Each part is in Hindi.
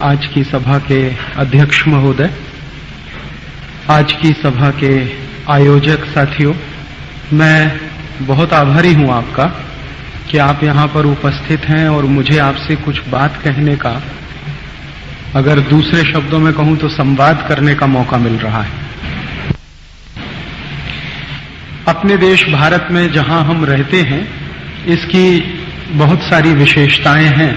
आज की सभा के अध्यक्ष महोदय, आज की सभा के आयोजक साथियों, मैं बहुत आभारी हूं आपका कि आप यहां पर उपस्थित हैं और मुझे आपसे कुछ बात कहने का, अगर दूसरे शब्दों में कहूं तो संवाद करने का मौका मिल रहा है। अपने देश भारत में जहां हम रहते हैं, इसकी बहुत सारी विशेषताएं हैं।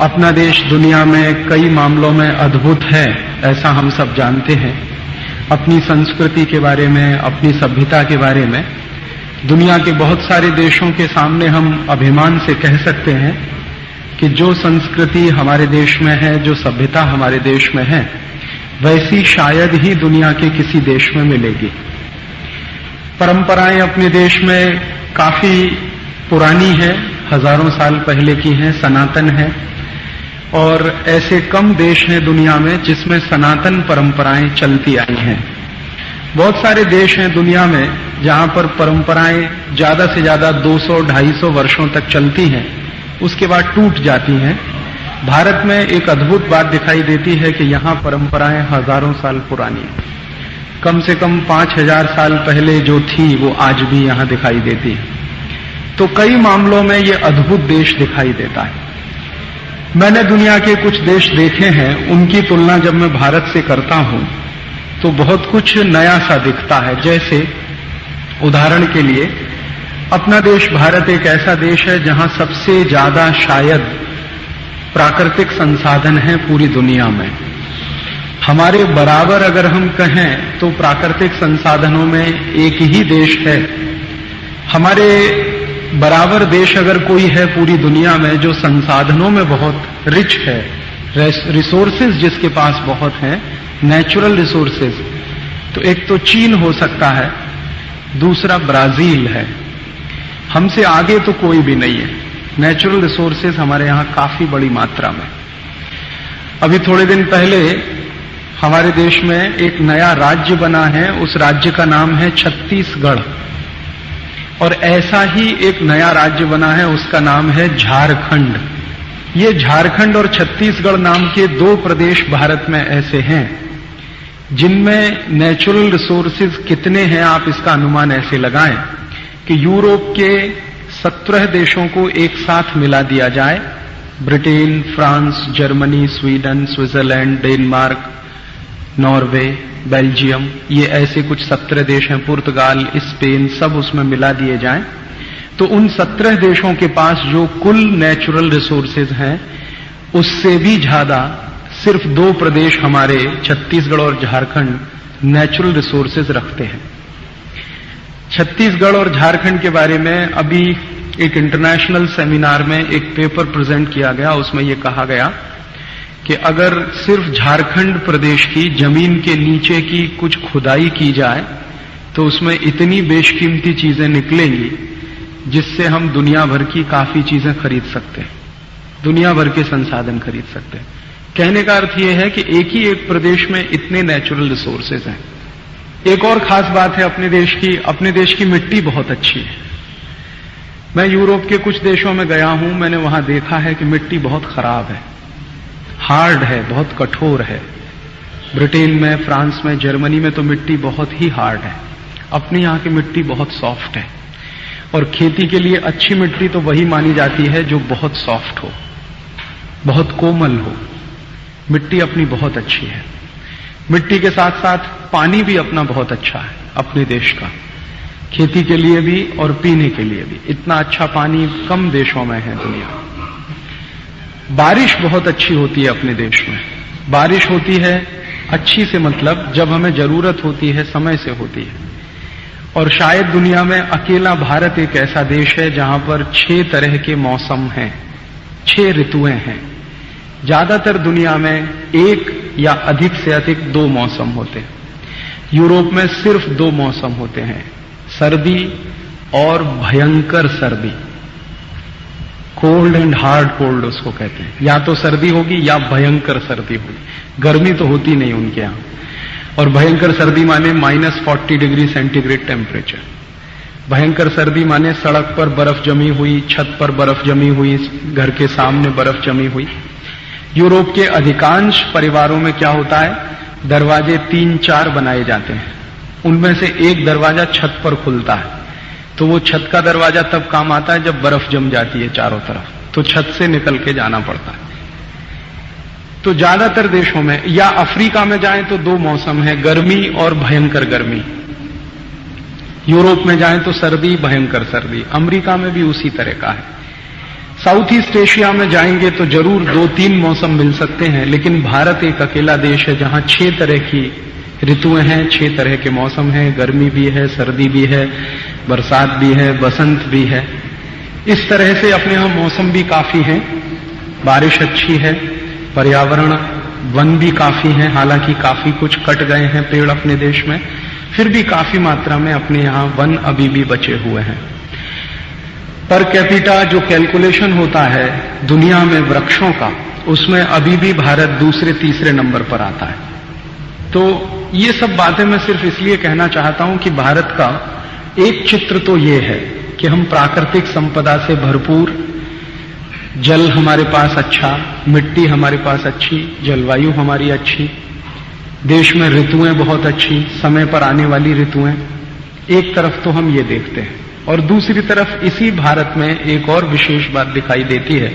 अपना देश दुनिया में कई मामलों में अद्भुत है, ऐसा हम सब जानते हैं। अपनी संस्कृति के बारे में, अपनी सभ्यता के बारे में दुनिया के बहुत सारे देशों के सामने हम अभिमान से कह सकते हैं कि जो संस्कृति हमारे देश में है, जो सभ्यता हमारे देश में है, वैसी शायद ही दुनिया के किसी देश में मिलेगी। परंपराएं अपने देश में काफी पुरानी है, हजारों साल पहले की हैं, सनातन है। और ऐसे कम देश हैं दुनिया में जिसमें सनातन परंपराएं चलती आई हैं। बहुत सारे देश हैं दुनिया में जहां पर परंपराएं ज्यादा से ज्यादा 200-250 वर्षों तक चलती हैं, उसके बाद टूट जाती हैं। भारत में एक अद्भुत बात दिखाई देती है कि यहां परंपराएं हजारों साल पुरानी हैं। कम से कम 5000 साल पहले जो थी वो आज भी यहां दिखाई देती है। तो कई मामलों में ये अद्भुत देश दिखाई देता है। मैंने दुनिया के कुछ देश देखे हैं, उनकी तुलना जब मैं भारत से करता हूं तो बहुत कुछ नया सा दिखता है। जैसे उदाहरण के लिए, अपना देश भारत एक ऐसा देश है जहां सबसे ज्यादा शायद प्राकृतिक संसाधन है पूरी दुनिया में। हमारे बराबर अगर हम कहें तो प्राकृतिक संसाधनों में एक ही देश है। हमारे बराबर देश अगर कोई है पूरी दुनिया में जो संसाधनों में बहुत रिच है, रिसोर्सेज जिसके पास बहुत हैं, नेचुरल रिसोर्सेज, तो एक तो चीन हो सकता है, दूसरा ब्राजील है। हमसे आगे तो कोई भी नहीं है। नेचुरल रिसोर्सेज हमारे यहां काफी बड़ी मात्रा में। अभी थोड़े दिन पहले हमारे देश में एक नया राज्य बना है, उस राज्य का नाम है छत्तीसगढ़। और ऐसा ही एक नया राज्य बना है, उसका नाम है झारखंड। ये झारखंड और छत्तीसगढ़ नाम के दो प्रदेश भारत में ऐसे हैं जिनमें नेचुरल रिसोर्सेज कितने हैं आप इसका अनुमान ऐसे लगाएं कि यूरोप के 17 देशों को एक साथ मिला दिया जाए। Britain, France, Germany, Sweden, Switzerland, Denmark, Norway, Belgium, ये ऐसे कुछ 17 देश हैं, पुर्तगाल, स्पेन, सब उसमें मिला दिए जाएं तो उन 17 देशों के पास जो कुल नेचुरल रिसोर्सेज हैं उससे भी ज्यादा सिर्फ 2 प्रदेश हमारे छत्तीसगढ़ और झारखंड नेचुरल रिसोर्सेज रखते हैं। छत्तीसगढ़ और झारखंड के बारे में अभी एक इंटरनेशनल सेमिनार में एक पेपर प्रेजेंट किया गया, उसमें यह कहा गया कि अगर सिर्फ झारखंड प्रदेश की जमीन के नीचे की कुछ खुदाई की जाए तो उसमें इतनी बेशकीमती चीजें निकलेंगी जिससे हम दुनिया भर की काफी चीजें खरीद सकते हैं, दुनिया भर के संसाधन खरीद सकते हैं। कहने का अर्थ यह है कि एक ही एक प्रदेश में इतने नेचुरल रिसोर्सेज हैं। एक और खास बात है अपने देश की मिट्टी बहुत अच्छी है। मैं यूरोप के कुछ देशों में गया हूं, मैंने वहां देखा है कि मिट्टी बहुत खराब है, हार्ड है, बहुत कठोर है। ब्रिटेन में, फ्रांस में, जर्मनी में तो मिट्टी बहुत ही हार्ड है। अपने यहां की मिट्टी बहुत सॉफ्ट है। और खेती के लिए अच्छी मिट्टी तो वही मानी जाती है जो बहुत सॉफ्ट हो, बहुत कोमल हो। मिट्टी अपनी बहुत अच्छी है। मिट्टी के साथ साथ पानी भी अपना बहुत अच्छा है, अपने देश का, खेती के लिए भी और पीने के लिए भी। इतना अच्छा पानी कम देशों में है दुनिया। बारिश बहुत अच्छी होती है अपने देश में। बारिश होती है अच्छी से मतलब जब हमें जरूरत होती है, समय से होती है। और शायद दुनिया में अकेला भारत एक ऐसा देश है जहां पर 6 तरह के मौसम हैं, 6 ऋतुएं हैं। ज्यादातर दुनिया में 1 या अधिक से अधिक 2 मौसम होते हैं। यूरोप में सिर्फ 2 मौसम होते हैं, सर्दी और भयंकर सर्दी। कोल्ड एंड हार्ड कोल्ड उसको कहते हैं। या तो सर्दी होगी या भयंकर सर्दी होगी। गर्मी तो होती नहीं उनके यहां। और भयंकर सर्दी माने -40 डिग्री सेंटीग्रेड टेम्परेचर। भयंकर सर्दी माने सड़क पर बर्फ जमी हुई, छत पर बर्फ जमी हुई, घर के सामने बर्फ जमी हुई। यूरोप के अधिकांश परिवारों में क्या होता है, दरवाजे 3-4 बनाए जाते हैं, उनमें से एक दरवाजा छत पर खुलता है। तो वो छत का दरवाजा तब काम आता है जब बर्फ जम जाती है चारों तरफ, तो छत से निकल के जाना पड़ता है। तो ज्यादातर देशों में, या अफ्रीका में जाएं तो 2 मौसम है, गर्मी और भयंकर गर्मी। यूरोप में जाएं तो सर्दी, भयंकर सर्दी। अमेरिका में भी उसी तरह का है। साउथ ईस्ट एशिया में जाएंगे तो जरूर 2-3 मौसम मिल सकते हैं, लेकिन भारत एक अकेला देश है जहां 6 तरह की ऋतुएं हैं, 6 तरह के मौसम हैं। गर्मी भी है, सर्दी भी है, बरसात भी है, बसंत भी है। इस तरह से अपने यहां मौसम भी काफी हैं, बारिश अच्छी है, पर्यावरण, वन भी काफी हैं, हालांकि काफी कुछ कट गए हैं पेड़ अपने देश में, फिर भी काफी मात्रा में अपने यहां वन अभी भी बचे हुए हैं। पर कैपिटा जो कैलकुलेशन होता है दुनिया में वृक्षों का, उसमें अभी भी भारत दूसरे-तीसरे नंबर पर आता है। तो ये सब बातें मैं सिर्फ इसलिए कहना चाहता हूं कि भारत का एक चित्र तो ये है कि हम प्राकृतिक संपदा से भरपूर, जल हमारे पास अच्छा, मिट्टी हमारे पास अच्छी, जलवायु हमारी अच्छी, देश में ऋतुएं बहुत अच्छी, समय पर आने वाली ऋतुएं, एक तरफ तो हम ये देखते हैं। और दूसरी तरफ इसी भारत में एक और विशेष बात दिखाई देती है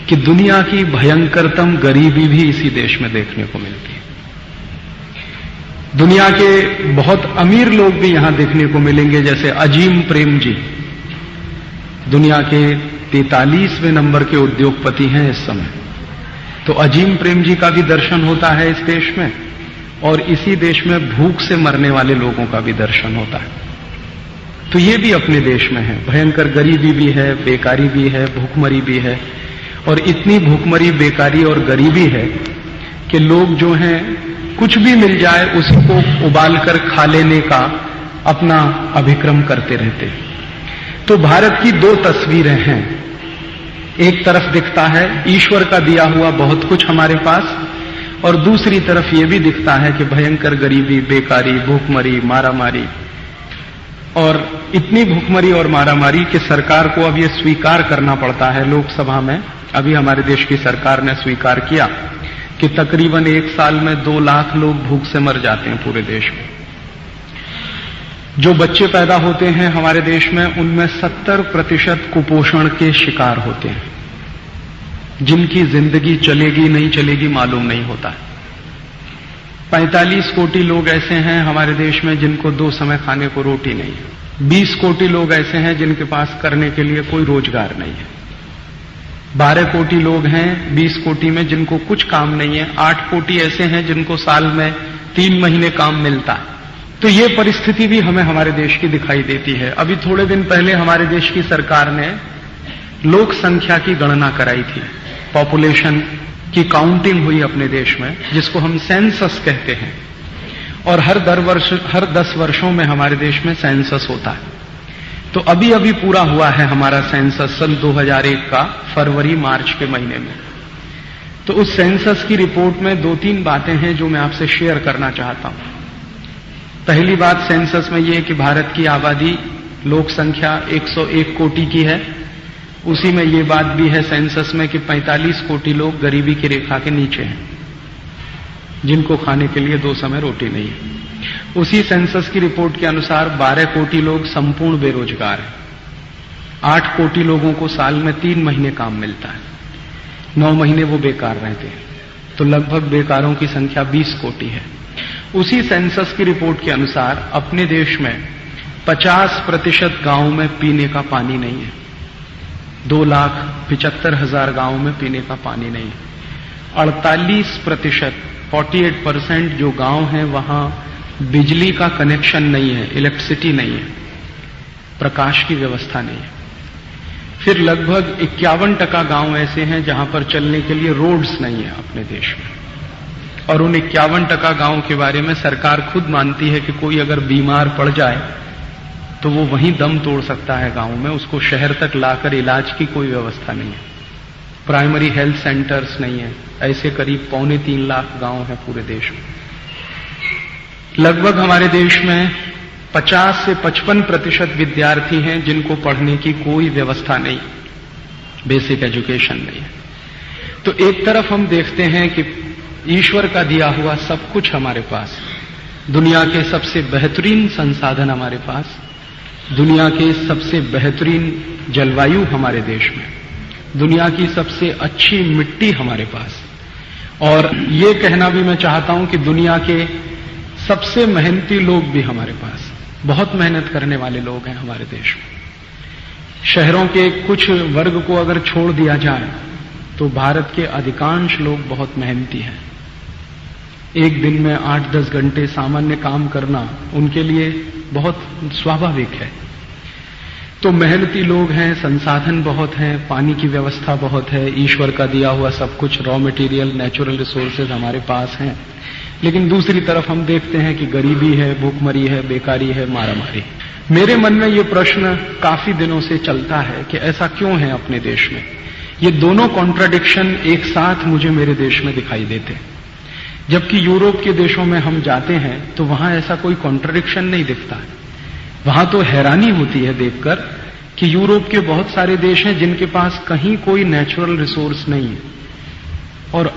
कि दुनिया की भयंकरतम गरीबी भी इसी देश में देखने को मिलती है। दुनिया के बहुत अमीर लोग भी यहां देखने को मिलेंगे, जैसे अजीम प्रेम जी, दुनिया के 43वें नंबर के उद्योगपति हैं इस समय। तो अजीम प्रेम जी का भी दर्शन होता है इस देश में, और इसी देश में भूख से मरने वाले लोगों का भी दर्शन होता है। तो ये भी अपने देश में है। भयंकर गरीबी भी है, बेकारी भी है, भूखमरी भी है, और इतनी भूखमरी, बेकारी और गरीबी है कि लोग जो हैं कुछ भी मिल जाए उसी को उबाल कर खा लेने का अपना अभिक्रम करते रहते हैं। तो भारत की 2 तस्वीरें हैं। एक तरफ दिखता है ईश्वर का दिया हुआ बहुत कुछ हमारे पास, और दूसरी तरफ ये भी दिखता है कि भयंकर गरीबी, बेकारी, भूखमरी, मारामारी, और इतनी भूखमरी और मारामारी कि सरकार को अब ये स्वीकार करना पड़ता है। लोकसभा में अभी हमारे देश की सरकार ने स्वीकार किया कि तकरीबन 1 साल में 2 लाख लोग भूख से मर जाते हैं पूरे देश में। जो बच्चे पैदा होते हैं हमारे देश में, उनमें 70% कुपोषण के शिकार होते हैं, जिनकी जिंदगी चलेगी नहीं चलेगी मालूम नहीं होता। 45 कोटि लोग ऐसे हैं हमारे देश में जिनको 2 समय खाने को रोटी नहीं है। 20 कोटि लोग ऐसे हैं जिनके पास करने के लिए कोई रोजगार नहीं है। 12 कोटि लोग हैं 20 कोटि में जिनको कुछ काम नहीं है। 8 कोटि ऐसे हैं जिनको साल में 3 महीने काम मिलता है। तो ये परिस्थिति भी हमें हमारे देश की दिखाई देती है। अभी थोड़े दिन पहले हमारे देश की सरकार ने लोक संख्या की गणना कराई थी, पॉपुलेशन की काउंटिंग हुई अपने देश में, जिसको हम सेंसस कहते हैं। और हर 10 वर्षों में हमारे देश में सेंसस होता है। तो अभी अभी पूरा हुआ है हमारा सेंसस सन 2001 का फरवरी मार्च के महीने में। तो उस सेंसस की रिपोर्ट में 2-3 बातें हैं जो मैं आपसे शेयर करना चाहता हूं। पहली बात सेंसस में यह कि भारत की आबादी, लोक संख्या 101 कोटि की है। उसी में ये बात भी है सेंसस में कि 45 कोटि लोग गरीबी की रेखा के नीचे हैं, जिनको खाने के लिए 2 समय रोटी नहीं है। उसी सेंसस की रिपोर्ट के अनुसार 12 कोटि लोग संपूर्ण बेरोजगार हैं। 8 कोटि लोगों को साल में 3 महीने काम मिलता है, 9 महीने वो बेकार रहते हैं। तो लगभग बेकारों की संख्या 20 कोटि है। उसी सेंसस की रिपोर्ट के अनुसार अपने देश में 50% गांवों में पीने का पानी नहीं है। 2,75,000 गांवों में पीने का पानी नहीं है। 48%, 48% जो गांव हैं वहां बिजली का कनेक्शन नहीं है, इलेक्ट्रिसिटी नहीं है, प्रकाश की व्यवस्था नहीं है। फिर लगभग 51% गांव ऐसे हैं जहां पर चलने के लिए रोड्स नहीं है अपने देश में। और उन 51% गांव के बारे में सरकार खुद मानती है कि कोई अगर बीमार पड़ जाए तो वो वहीं दम तोड़ सकता है गांव में, उसको शहर तक लाकर इलाज की कोई व्यवस्था नहीं है। प्राइमरी हेल्थ सेंटर्स नहीं है। ऐसे करीब 2.25 लाख गांव हैं पूरे देश में। लगभग हमारे देश में 50 से 55% विद्यार्थी हैं जिनको पढ़ने की कोई व्यवस्था नहीं, बेसिक एजुकेशन नहीं है। तो एक तरफ हम देखते हैं कि ईश्वर का दिया हुआ सब कुछ हमारे पास, दुनिया के सबसे बेहतरीन संसाधन हमारे पास, दुनिया के सबसे बेहतरीन जलवायु हमारे देश में, दुनिया की सबसे अच्छी मिट्टी हमारे पास, और ये कहना भी मैं चाहता हूं कि दुनिया के सबसे मेहनती लोग भी हमारे पास, बहुत मेहनत करने वाले लोग हैं हमारे देश में। शहरों के कुछ वर्ग को अगर छोड़ दिया जाए तो भारत के अधिकांश लोग बहुत मेहनती हैं। एक दिन में 8-10 घंटे सामान्य काम करना उनके लिए बहुत स्वाभाविक है। तो मेहनती लोग हैं, संसाधन बहुत हैं, पानी की व्यवस्था बहुत है, ईश्वर का दिया हुआ सब कुछ, रॉ मटेरियल, नेचुरल रिसोर्सेज हमारे पास हैं। लेकिन दूसरी तरफ हम देखते हैं कि गरीबी है, भूखमरी है, बेकारी है, मारामारी। मेरे मन में ये प्रश्न काफी दिनों से चलता है कि ऐसा क्यों है अपने देश में। ये दोनों कॉन्ट्राडिक्शन एक साथ मुझे मेरे देश में दिखाई देते, जबकि यूरोप के देशों में हम जाते हैं तो वहां ऐसा कोई कॉन्ट्राडिक्शन नहीं दिखता है। वहां तो हैरानी होती है देखकर कि यूरोप के बहुत सारे देश हैं जिनके पास कहीं कोई नेचुरल रिसोर्स नहीं है और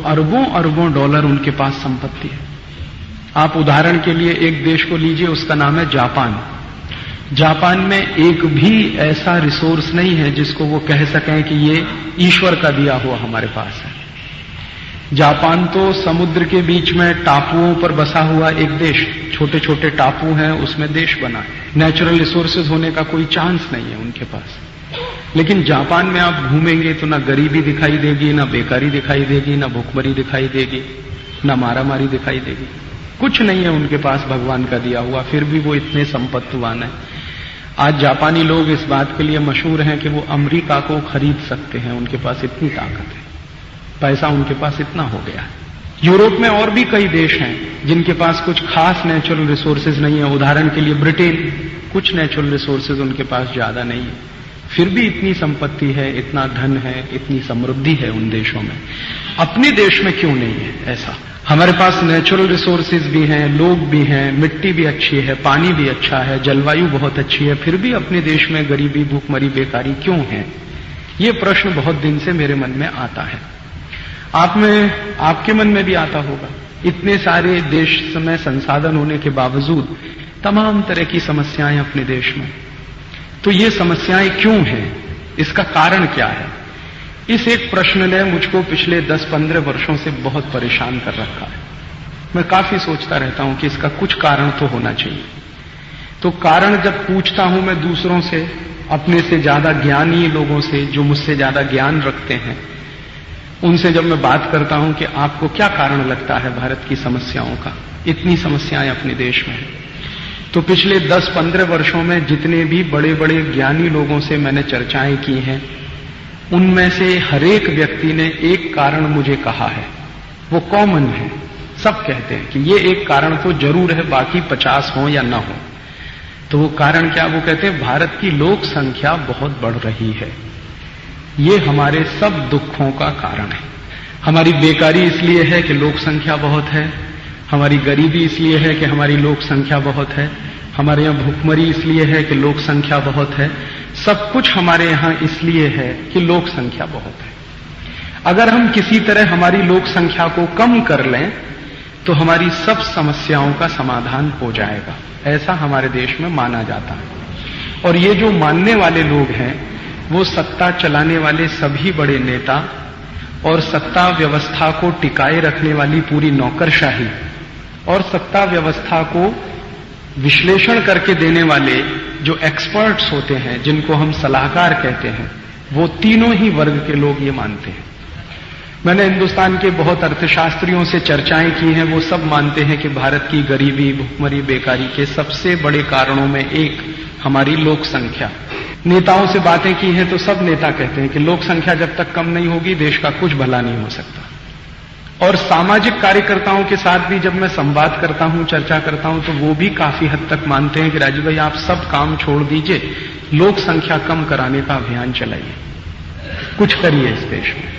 अरबों अरबों डॉलर उनके पास संपत्ति है। आप उदाहरण के लिए एक देश को लीजिए, उसका नाम है जापान। जापान में एक भी ऐसा रिसोर्स नहीं है जिसको वो कह सकें कि ये ईश्वर का दिया हुआ हमारे पास है। जापान तो समुद्र के बीच में टापुओं पर बसा हुआ एक देश, छोटे छोटे टापू हैं, उसमें देश बना है। नेचुरल रिसोर्सेज होने का कोई चांस नहीं है उनके पास। लेकिन जापान में आप घूमेंगे तो ना गरीबी दिखाई देगी, ना बेकारी दिखाई देगी, ना भूखमरी दिखाई देगी, ना मारामारी दिखाई देगी। कुछ नहीं है उनके पास भगवान का दिया हुआ, फिर भी वो इतने संपत्तिवान है। आज जापानी लोग इस बात के लिए मशहूर हैं कि वो अमेरिका को खरीद सकते हैं, उनके पास इतनी ताकत है, पैसा उनके पास इतना हो गया है। यूरोप में और भी कई देश हैं जिनके पास कुछ खास नेचुरल रिसोर्सेज नहीं है। उदाहरण के लिए ब्रिटेन, कुछ नेचुरल रिसोर्सेज उनके पास ज्यादा नहीं है, फिर भी इतनी संपत्ति है, इतना धन है, इतनी समृद्धि है उन देशों में। अपने देश में क्यों नहीं है ऐसा? हमारे पास नेचुरल रिसोर्सेज भी हैं, लोग भी हैं, मिट्टी भी अच्छी है, पानी भी अच्छा है, जलवायु बहुत अच्छी है, फिर भी अपने देश में गरीबी, भूखमरी, बेकारी क्यों है? ये प्रश्न बहुत दिन से मेरे मन में आता है। आपके मन में भी आता होगा। इतने सारे देश में संसाधन होने के बावजूद तमाम तरह की समस्याएं अपने देश में। तो ये समस्याएं क्यों हैं? इसका कारण क्या है? इस एक प्रश्न ने मुझको पिछले 10-15 वर्षों से बहुत परेशान कर रखा है। मैं काफी सोचता रहता हूं कि इसका कुछ कारण तो होना चाहिए। तो कारण जब पूछता हूं मैं दूसरों से, अपने से ज्यादा ज्ञानी लोगों से, जो मुझसे ज्यादा ज्ञान रखते हैं, उनसे जब मैं बात करता हूं कि आपको क्या कारण लगता है भारत की समस्याओं का, इतनी समस्याएं अपने देश में हैं, तो पिछले 10-15 वर्षों में जितने भी बड़े बड़े ज्ञानी लोगों से मैंने चर्चाएं की हैं, उनमें से हरेक व्यक्ति ने एक कारण मुझे कहा है। वो कॉमन है, सब कहते हैं कि ये एक कारण तो जरूर है, बाकी 50 हो या ना हो। तो वो कारण क्या? वो कहते हैं भारत की लोक संख्या बहुत बढ़ रही है, ये हमारे सब दुखों का कारण है। हमारी बेकारी इसलिए है कि लोक संख्या बहुत है, हमारी गरीबी इसलिए है कि हमारी लोक संख्या बहुत है, हमारे यहाँ भूखमरी इसलिए है कि लोक संख्या बहुत है, सब कुछ हमारे यहाँ इसलिए है कि लोक संख्या बहुत है। अगर हम किसी तरह हमारी लोक संख्या को कम कर लें तो हमारी सब समस्याओं का समाधान हो जाएगा, ऐसा हमारे देश में माना जाता है। और ये जो मानने वाले लोग हैं वो सत्ता चलाने वाले सभी बड़े नेता और सत्ता व्यवस्था को टिकाए रखने वाली पूरी नौकरशाही और सत्ता व्यवस्था को विश्लेषण करके देने वाले जो एक्सपर्ट्स होते हैं, जिनको हम सलाहकार कहते हैं, वो तीनों ही वर्ग के लोग ये मानते हैं। मैंने हिंदुस्तान के बहुत अर्थशास्त्रियों से चर्चाएं की हैं, वो सब मानते हैं कि भारत की गरीबी, भुखमरी, बेकारी के सबसे बड़े कारणों में एक हमारी लोक संख्या। नेताओं से बातें की हैं तो सब नेता कहते हैं कि लोक संख्या जब तक कम नहीं होगी देश का कुछ भला नहीं हो सकता। और सामाजिक कार्यकर्ताओं के साथ भी जब मैं संवाद करता हूं, चर्चा करता हूं, तो वो भी काफी हद तक मानते हैं कि राजू भाई आप सब काम छोड़ दीजिए, लोक संख्या कम कराने का अभियान चलाइए, कुछ करिए इस देश में।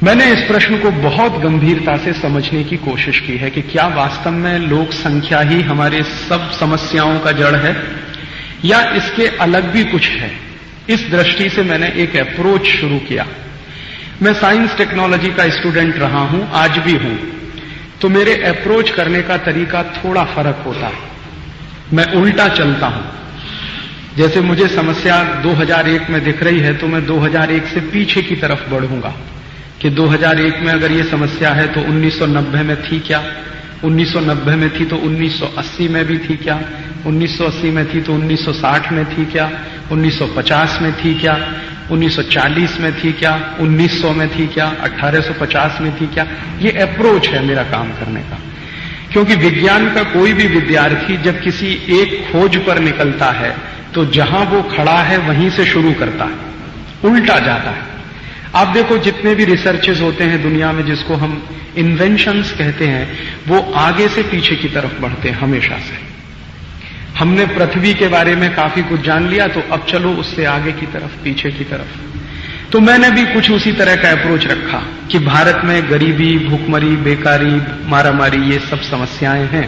मैंने इस प्रश्न को बहुत गंभीरता से समझने की कोशिश की है कि क्या वास्तव में लोक संख्या ही हमारे सब समस्याओं का जड़ है या इसके अलग भी कुछ है। इस दृष्टि से मैंने एक अप्रोच शुरू किया मैं साइंस टेक्नोलॉजी का स्टूडेंट रहा हूं, आज भी हूं, तो मेरे अप्रोच करने का तरीका थोड़ा फर्क होता है। मैं उल्टा चलता हूं। जैसे मुझे समस्या 2001 में दिख रही है तो मैं 2001 से पीछे की तरफ बढ़ूंगा कि 2001 में अगर ये समस्या है तो 1990 में थी क्या, 1990 में थी तो 1980 में भी थी क्या, 1980 में थी तो 1960 में थी क्या, 1950 में थी क्या, 1940 में थी क्या, 1900 में थी क्या, 1850 में थी क्या। ये अप्रोच है मेरा काम करने का। क्योंकि विज्ञान का कोई भी विद्यार्थी जब किसी एक खोज पर निकलता है तो जहां वो खड़ा है वहीं से शुरू करता है, उल्टा जाता है। आप देखो जितने भी रिसर्चेस होते हैं दुनिया में, जिसको हम इन्वेंशंस कहते हैं, वो आगे से पीछे की तरफ बढ़ते हैं हमेशा से। हमने पृथ्वी के बारे में काफी कुछ जान लिया, तो अब चलो उससे आगे की तरफ, पीछे की तरफ। तो मैंने भी कुछ उसी तरह का अप्रोच रखा कि भारत में गरीबी, भूखमरी, बेकारी, मारामारी, ये सब समस्याएं हैं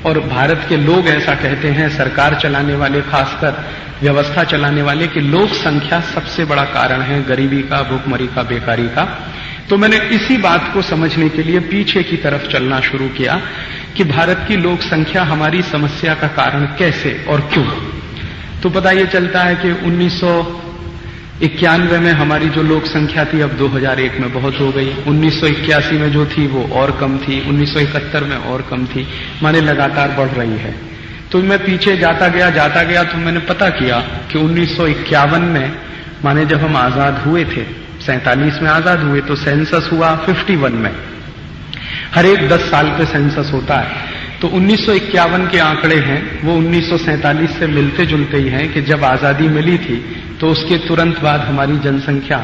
और भारत के लोग ऐसा कहते हैं, सरकार चलाने वाले, खासकर व्यवस्था चलाने वाले, कि लोक संख्या सबसे बड़ा कारण है गरीबी का, भूखमरी का, बेकारी का। तो मैंने इसी बात को समझने के लिए पीछे की तरफ चलना शुरू किया कि भारत की लोक संख्या हमारी समस्या का कारण कैसे और क्यों। तो पता ये चलता है कि 1991 में हमारी जो लोक संख्या थी अब 2001 में बहुत हो गई, 1981 में जो थी वो और कम थी, 1971 में और कम थी, माने लगातार बढ़ रही है। तो मैं पीछे जाता गया तो मैंने पता किया कि 1951 में, माने जब हम आजाद हुए थे, 47 में आजाद हुए, तो सेंसस हुआ 51 में। हर एक 10 साल पे सेंसस होता है। तो 1951 के आंकड़े हैं वो 1947 से मिलते जुलते ही हैं कि जब आजादी मिली थी तो उसके तुरंत बाद हमारी जनसंख्या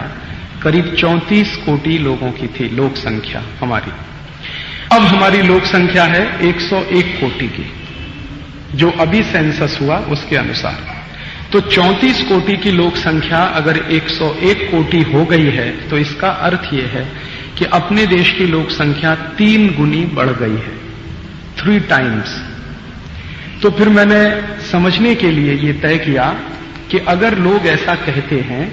करीब 34 कोटि लोगों की थी, लोक संख्या हमारी। अब हमारी लोक संख्या है 101 कोटि की, जो अभी सेंसस हुआ उसके अनुसार। तो 34 कोटि की लोक संख्या अगर 101 कोटि हो गई है तो इसका अर्थ यह है कि अपने देश की लोक संख्या 3 गुनी बढ़ गई है, 3 टाइम्स। तो फिर मैंने समझने के लिए ये तय किया कि अगर लोग ऐसा कहते हैं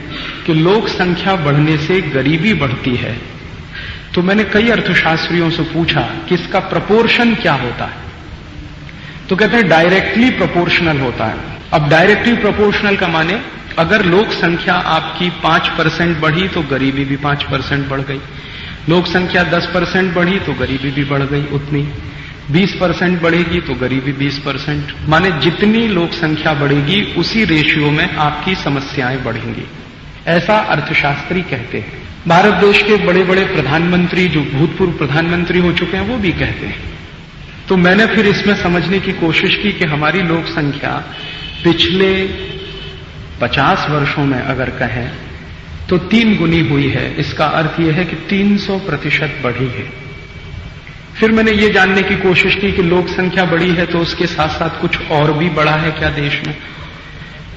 कि लोक संख्या बढ़ने से गरीबी बढ़ती है, तो मैंने कई अर्थशास्त्रियों से पूछा कि इसका प्रोपोर्शन क्या होता है। तो कहते हैं डायरेक्टली प्रोपोर्शनल होता है। अब डायरेक्टली प्रोपोर्शनल का माने, अगर लोक संख्या आपकी 5% बढ़ी तो गरीबी भी 5% बढ़ गई, लोक संख्या 10% बढ़ी तो गरीबी भी बढ़ गई उतनी, 20% बढ़ेगी तो गरीबी 20%, माने जितनी लोक संख्या बढ़ेगी उसी रेशियो में आपकी समस्याएं बढ़ेंगी, ऐसा अर्थशास्त्री कहते हैं। भारत देश के बड़े बड़े प्रधानमंत्री, जो भूतपूर्व प्रधानमंत्री हो चुके हैं, वो भी कहते हैं। तो मैंने फिर इसमें समझने की कोशिश की कि हमारी लोक संख्या पिछले 50 वर्षों में अगर कहें तो 3 गुनी हुई है। इसका अर्थ यह है कि 300% बढ़ी है। फिर मैंने ये जानने की कोशिश की कि लोक संख्या बढ़ी है तो उसके साथ साथ कुछ और भी बढ़ा है क्या देश में।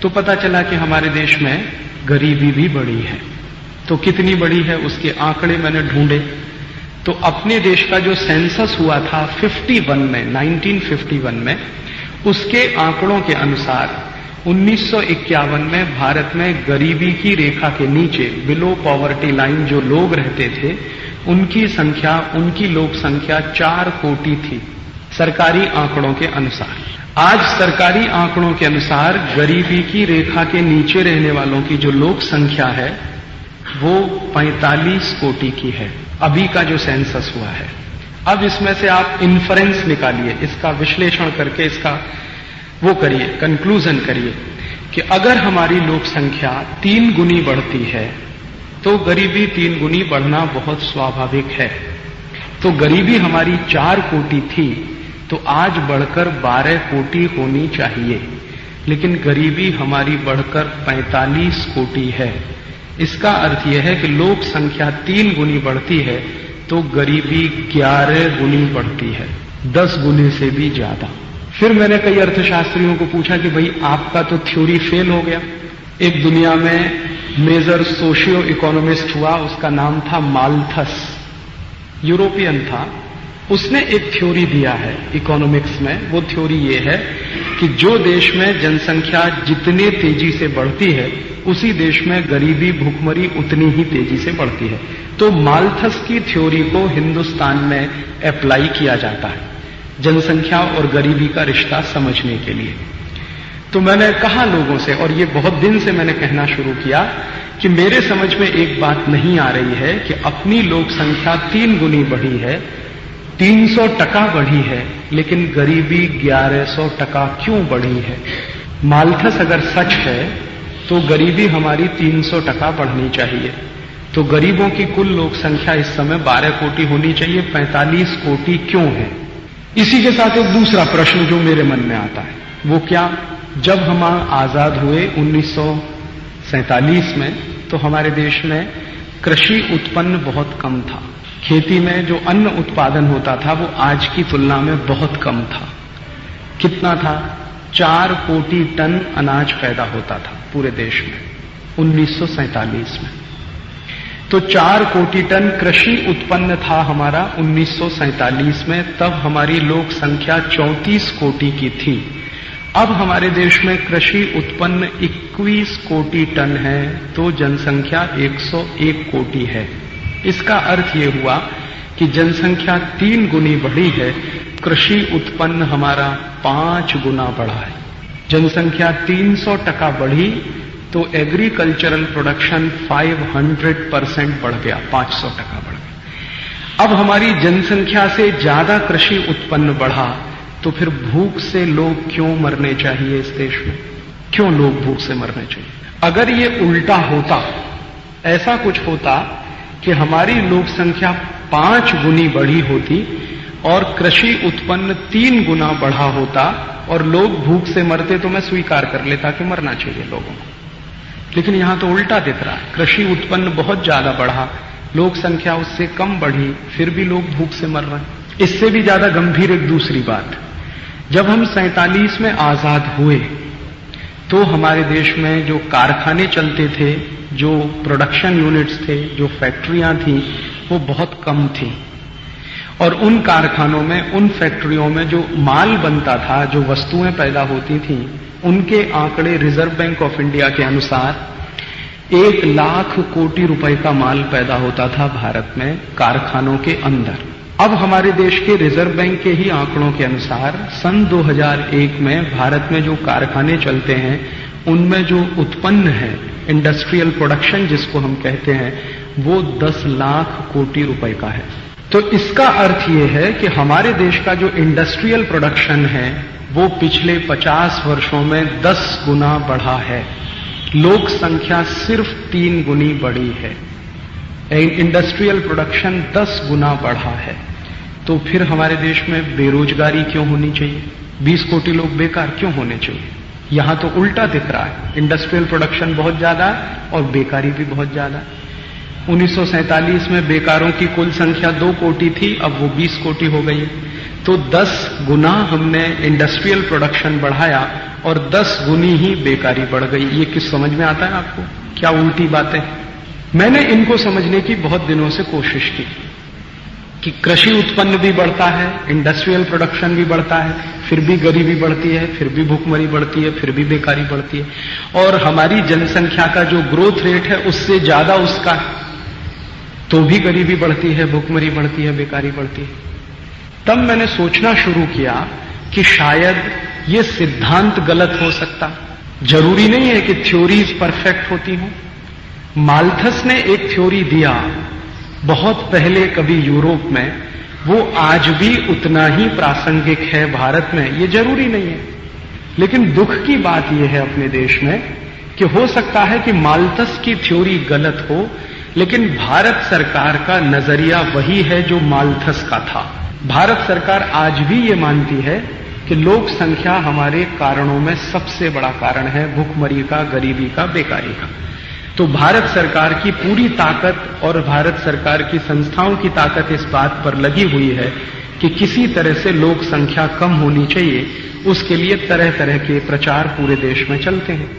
तो पता चला कि हमारे देश में गरीबी भी बढ़ी है। तो कितनी बढ़ी है उसके आंकड़े मैंने ढूंढे। तो अपने देश का जो सेंसस हुआ था 1951 में, उसके आंकड़ों के अनुसार 1951 में भारत में गरीबी की रेखा के नीचे, बिलो पॉवर्टी लाइन, जो लोग रहते थे उनकी संख्या, उनकी लोक संख्या 4 कोटि थी सरकारी आंकड़ों के अनुसार। आज सरकारी आंकड़ों के अनुसार गरीबी की रेखा के नीचे रहने वालों की जो लोक संख्या है वो 45 कोटि की है, अभी का जो सेंसस हुआ है। अब इसमें से आप इन्फरेंस निकालिए, इसका विश्लेषण करके इसका वो करिए, कंक्लूजन करिए कि अगर हमारी लोक संख्या 3 गुनी बढ़ती है तो गरीबी 3 गुनी बढ़ना बहुत स्वाभाविक है। तो गरीबी हमारी 4 कोटि थी तो आज बढ़कर 12 कोटि होनी चाहिए, लेकिन गरीबी हमारी बढ़कर 45 कोटि है। इसका अर्थ यह है कि लोक संख्या 3 गुनी बढ़ती है तो गरीबी 11 गुनी बढ़ती है, 10 गुने से भी ज्यादा। फिर मैंने कई अर्थशास्त्रियों को पूछा कि भाई आपका तो थ्योरी फेल हो गया। एक दुनिया में मेजर सोशियो इकोनॉमिस्ट हुआ, उसका नाम था माल्थस, यूरोपियन था, उसने एक थ्योरी दिया है इकोनॉमिक्स में। वो थ्योरी ये है कि जो देश में जनसंख्या जितने तेजी से बढ़ती है उसी देश में गरीबी भुखमरी उतनी ही तेजी से बढ़ती है। तो माल्थस की थ्योरी को हिंदुस्तान में अप्लाई किया जाता है जनसंख्या और गरीबी का रिश्ता समझने के लिए। तो मैंने कहा लोगों से, और ये बहुत दिन से मैंने कहना शुरू किया कि मेरे समझ में एक बात नहीं आ रही है कि अपनी लोक संख्या 3 गुनी बढ़ी है, 300% बढ़ी है, लेकिन गरीबी 1100% क्यों बढ़ी है? माल्थस अगर सच है तो गरीबी हमारी 300% बढ़नी चाहिए। तो गरीबों की कुल लोक संख्या इस समय 12 कोटि होनी चाहिए, 45 कोटि क्यों है? इसी के साथ एक दूसरा प्रश्न जो मेरे मन में आता है वो क्या, जब हम आजाद हुए 1947 में तो हमारे देश में कृषि उत्पन्न बहुत कम था। खेती में जो अन्न उत्पादन होता था वो आज की तुलना में बहुत कम था। कितना था? 4 कोटि टन अनाज पैदा होता था पूरे देश में 1947 में। तो 4 कोटि टन कृषि उत्पन्न था हमारा 1947 में, तब हमारी लोक संख्या 34 कोटि की थी। अब हमारे देश में कृषि उत्पन्न 21 कोटि टन है, तो जनसंख्या 101 कोटि है। इसका अर्थ ये हुआ कि जनसंख्या 3 गुनी बढ़ी है, कृषि उत्पन्न हमारा 5 गुना बढ़ा है। जनसंख्या 300% बढ़ी तो एग्रीकल्चरल प्रोडक्शन 500% बढ़ गया, 500% बढ़ गया। अब हमारी जनसंख्या से ज्यादा कृषि उत्पन्न बढ़ा तो फिर भूख से लोग क्यों मरने चाहिए इस देश में? क्यों लोग भूख से मरने चाहिए? अगर ये उल्टा होता, ऐसा कुछ होता कि हमारी लोक संख्या 5 गुनी बढ़ी होती और कृषि उत्पन्न 3 गुना बढ़ा होता और लोग भूख से मरते, तो मैं स्वीकार कर लेता कि मरना चाहिए लोगों को। लेकिन यहां तो उल्टा दिख रहा है, कृषि उत्पन्न बहुत ज्यादा बढ़ा, लोक संख्या उससे कम बढ़ी, फिर भी लोग भूख से मर रहे हैं। इससे भी ज्यादा गंभीर एक दूसरी बात, जब हम 47 में आजाद हुए तो हमारे देश में जो कारखाने चलते थे, जो प्रोडक्शन यूनिट्स थे, जो फैक्ट्रियां थी, वो बहुत कम थी। और उन कारखानों में, उन फैक्ट्रियों में जो माल बनता था, जो वस्तुएं पैदा होती थी, उनके आंकड़े रिजर्व बैंक ऑफ इंडिया के अनुसार 1 लाख कोटि रुपए का माल पैदा होता था भारत में कारखानों के अंदर। अब हमारे देश के रिजर्व बैंक के ही आंकड़ों के अनुसार सन 2001 में भारत में जो कारखाने चलते हैं उनमें जो उत्पन्न है इंडस्ट्रियल प्रोडक्शन जिसको हम कहते हैं, वो 10 लाख कोटि रुपए का है। तो इसका अर्थ ये है कि हमारे देश का जो इंडस्ट्रियल प्रोडक्शन है वो पिछले 50 वर्षों में 10 गुना बढ़ा है। लोक संख्या सिर्फ 3 गुनी बढ़ी है, इंडस्ट्रियल प्रोडक्शन 10 गुना बढ़ा है। तो फिर हमारे देश में बेरोजगारी क्यों होनी चाहिए? 20 कोटि लोग बेकार क्यों होने चाहिए? यहां तो उल्टा दिख रहा है, इंडस्ट्रियल प्रोडक्शन बहुत ज्यादा और बेकारी भी बहुत ज्यादा। 1947 में बेकारों की कुल संख्या 2 कोटि थी, अब वो 20 कोटि हो गई। तो 10 गुना हमने इंडस्ट्रियल प्रोडक्शन बढ़ाया और 10 गुनी ही बेकारी बढ़ गई। ये किस समझ में आता है आपको? क्या उल्टी बातें। मैंने इनको समझने की बहुत दिनों से कोशिश की कि कृषि उत्पन्न भी बढ़ता है, इंडस्ट्रियल प्रोडक्शन भी बढ़ता है, फिर भी गरीबी बढ़ती है, फिर भी भूखमरी बढ़ती है, फिर भी बेकारी बढ़ती है, और हमारी जनसंख्या का जो ग्रोथ रेट है उससे ज्यादा उसका, तो भी गरीबी बढ़ती है, भूखमरी बढ़ती है, बेकारी बढ़ती है। तब मैंने सोचना शुरू किया कि शायद ये सिद्धांत गलत हो सकता, जरूरी नहीं है कि थ्योरीज परफेक्ट होती हों। माल्थस ने एक थ्योरी दिया बहुत पहले कभी यूरोप में, वो आज भी उतना ही प्रासंगिक है भारत में, ये जरूरी नहीं है। लेकिन दुख की बात यह है अपने देश में कि हो सकता है कि माल्थस की थ्योरी गलत हो, लेकिन भारत सरकार का नजरिया वही है जो माल्थस का था। भारत सरकार आज भी ये मानती है कि लोक संख्या हमारे कारणों में सबसे बड़ा कारण है, भूखमरी का, गरीबी का, बेकारी का। तो भारत सरकार की पूरी ताकत और भारत सरकार की संस्थाओं की ताकत इस बात पर लगी हुई है कि किसी तरह से लोक संख्या कम होनी चाहिए। उसके लिए तरह तरह के प्रचार पूरे देश में चलते हैं।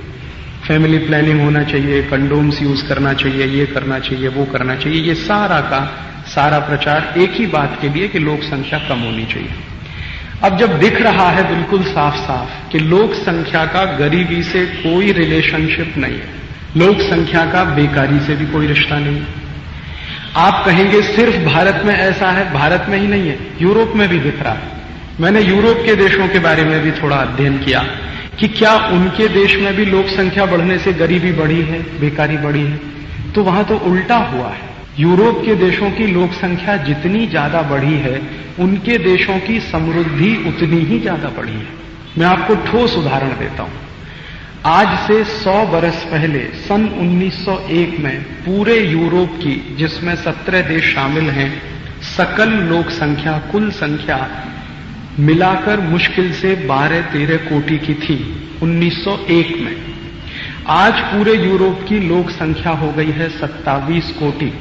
फैमिली प्लानिंग होना चाहिए, कंडोम्स यूज करना चाहिए, ये करना चाहिए, वो करना चाहिए। ये सारा का सारा प्रचार एक ही बात के लिए कि लोक संख्या कम होनी चाहिए। अब जब दिख रहा है बिल्कुल साफ साफ कि लोक संख्या का गरीबी से कोई रिलेशनशिप नहीं है, लोक संख्या का बेकारी से भी कोई रिश्ता नहीं है। आप कहेंगे सिर्फ भारत में ऐसा है, भारत में ही नहीं है, यूरोप में भी दिख रहा है। मैंने यूरोप के देशों के बारे में भी थोड़ा अध्ययन किया कि क्या उनके देश में भी लोक संख्या बढ़ने से गरीबी बढ़ी है, बेकारी बढ़ी है, तो वहां तो उल्टा हुआ है। यूरोप के देशों की लोक संख्या जितनी ज्यादा बढ़ी है, उनके देशों की समृद्धि उतनी ही ज्यादा बढ़ी है। मैं आपको ठोस उदाहरण देता हूं। आज से 100 बरस पहले सन 1901 में पूरे यूरोप की, जिसमें 17 देश शामिल हैं, सकल लोक संख्या, कुल संख्या मिलाकर मुश्किल से 12-13 कोटि की थी 1901 में। आज पूरे यूरोप की लोक संख्या हो गई है 27 कोटि।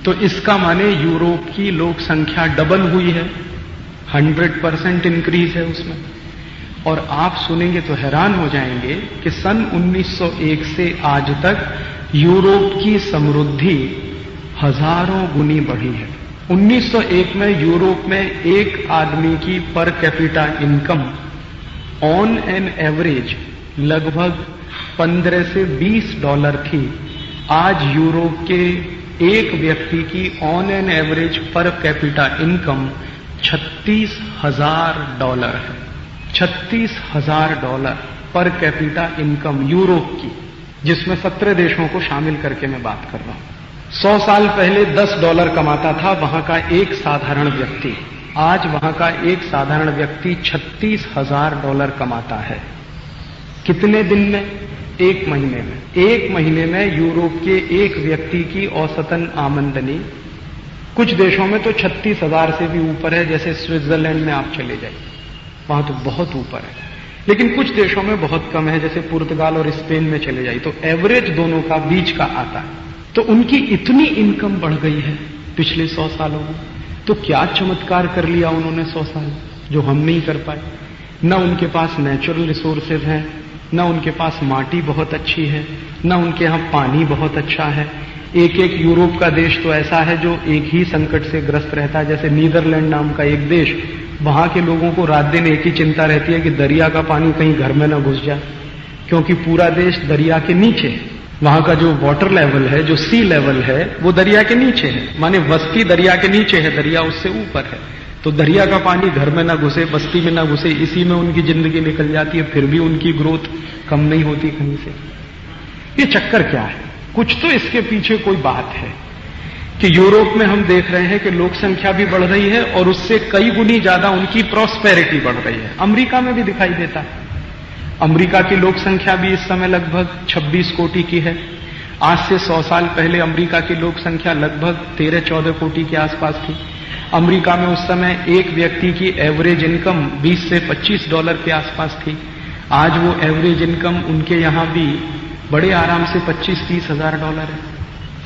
तो इसका माने यूरोप की लोक संख्या डबल हुई है, 100% इंक्रीज है उसमें। और आप सुनेंगे तो हैरान हो जाएंगे कि सन 1901 से आज तक यूरोप की समृद्धि हजारों गुनी बढ़ी है। 1901 में यूरोप में एक आदमी की per capita income on an average लगभग 15 से $20 थी। आज यूरोप के एक व्यक्ति की on an average per capita income $36,000 है। $36,000 पर कैपिटा इनकम यूरोप की, जिसमें 17 देशों को शामिल करके मैं बात कर रहा हूं। 100 साल पहले $10 कमाता था वहां का एक साधारण व्यक्ति, आज वहां का एक साधारण व्यक्ति $36,000 कमाता है। कितने दिन में? एक महीने में। एक महीने में यूरोप के एक व्यक्ति की औसतन आमदनी कुछ देशों में तो 36,000 से भी ऊपर है, जैसे स्विट्जरलैंड में आप चले जाइए, वहां तो बहुत ऊपर है। लेकिन कुछ देशों में बहुत कम है, जैसे पुर्तगाल और स्पेन में चले जाइए तो एवरेज दोनों का बीच का आता है। तो उनकी इतनी इनकम बढ़ गई है पिछले 100 सालों में। तो क्या चमत्कार कर लिया उन्होंने 100 साल, जो हम नहीं कर पाए। न उनके पास नेचुरल रिसोर्सेज हैं, न उनके पास माटी बहुत अच्छी है, न उनके यहां पानी बहुत अच्छा है। एक एक यूरोप का देश तो ऐसा है जो एक ही संकट से ग्रस्त रहता है, जैसे नीदरलैंड नाम का एक देश, वहां के लोगों को रात दिन एक ही चिंता रहती है कि दरिया का पानी कहीं घर में न घुस जाए, क्योंकि पूरा देश दरिया के नीचे है। वहां का जो वाटर लेवल है, जो सी लेवल है, वो दरिया के नीचे है, माने बस्ती दरिया के नीचे है, दरिया उससे ऊपर है। तो दरिया का पानी घर में ना घुसे, बस्ती में ना घुसे, इसी में उनकी जिंदगी निकल जाती है, फिर भी उनकी ग्रोथ कम नहीं होती कहीं से। ये चक्कर क्या है? कुछ तो इसके पीछे कोई बात है कि यूरोप में हम देख रहे हैं कि लोक संख्या भी बढ़ रही है और उससे कई गुनी ज्यादा उनकी प्रॉस्पेरिटी बढ़ रही है। अमेरिका में भी दिखाई देता है। अमेरिका की लोक संख्या भी इस समय लगभग 26 कोटि की है। आज से 100 साल पहले अमेरिका की लोक संख्या लगभग 13-14 कोटि के आसपास थी। अमेरिका में उस समय एक व्यक्ति की एवरेज इनकम 20 से $25 के आसपास थी। आज वो एवरेज इनकम उनके यहां भी बड़े आराम से $25-30 हजार है।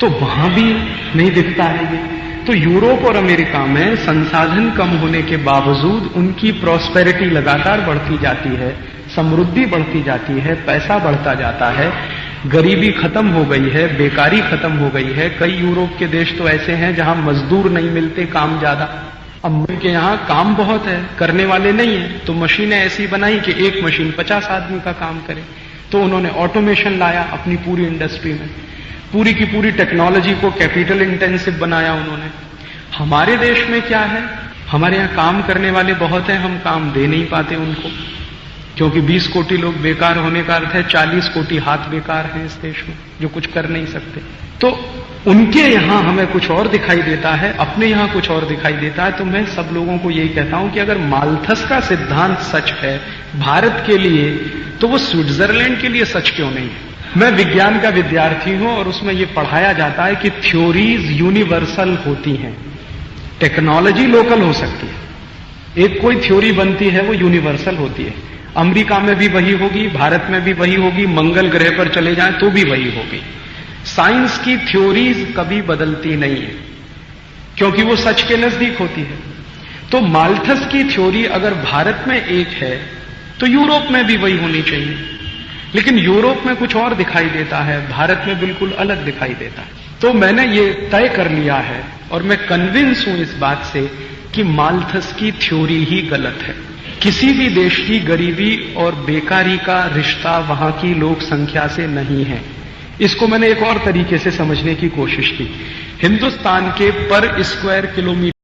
तो वहां भी नहीं दिखता है ये। तो यूरोप और अमेरिका में संसाधन कम होने के बावजूद उनकी प्रॉस्पेरिटी लगातार बढ़ती जाती है, समृद्धि बढ़ती जाती है, पैसा बढ़ता जाता है, गरीबी खत्म हो गई है, बेकारी खत्म हो गई है। कई यूरोप के देश तो ऐसे हैं जहां मजदूर नहीं मिलते, काम ज्यादा। अब उनके यहां काम बहुत है, करने वाले नहीं है, तो मशीनें ऐसी बनाई कि एक मशीन 50 आदमी का काम करे। तो उन्होंने ऑटोमेशन लाया अपनी पूरी इंडस्ट्री में, पूरी की पूरी टेक्नोलॉजी को कैपिटल इंटेंसिव बनाया उन्होंने। हमारे देश में क्या है? हमारे यहां काम करने वाले बहुत हैं, हम काम दे नहीं पाते उनको, क्योंकि 20 कोटि लोग बेकार होने का अर्थ है 40 कोटि हाथ बेकार हैं इस देश में, जो कुछ कर नहीं सकते। तो उनके यहां हमें कुछ और दिखाई देता है, अपने यहां कुछ और दिखाई देता है। तो मैं सब लोगों को यही कहता हूं कि अगर माल्थस का सिद्धांत सच है भारत के लिए, तो वो स्विट्जरलैंड के लिए सच क्यों नहीं है? मैं विज्ञान का विद्यार्थी हूं और उसमें यह पढ़ाया जाता है कि थ्योरीज यूनिवर्सल होती हैं, टेक्नोलॉजी लोकल हो सकती है। एक कोई थ्योरी बनती है वो यूनिवर्सल होती है। अमेरिका में भी वही होगी, भारत में भी वही होगी, मंगल ग्रह पर चले जाएं तो भी वही होगी। साइंस की थ्योरीज कभी बदलती नहीं है, क्योंकि वो सच के नजदीक होती है। तो माल्थस की थ्योरी अगर भारत में एक है तो यूरोप में भी वही होनी चाहिए। लेकिन यूरोप में कुछ और दिखाई देता है, भारत में बिल्कुल अलग दिखाई देता है। तो मैंने ये तय कर लिया है और मैं कन्विंस हूं इस बात से कि माल्थस की थ्योरी ही गलत है। किसी भी देश की गरीबी और बेकारी का रिश्ता वहां की लोक संख्या से नहीं है। इसको मैंने एक और तरीके से समझने की कोशिश की। हिंदुस्तान के पर स्क्वायर किलोमीटर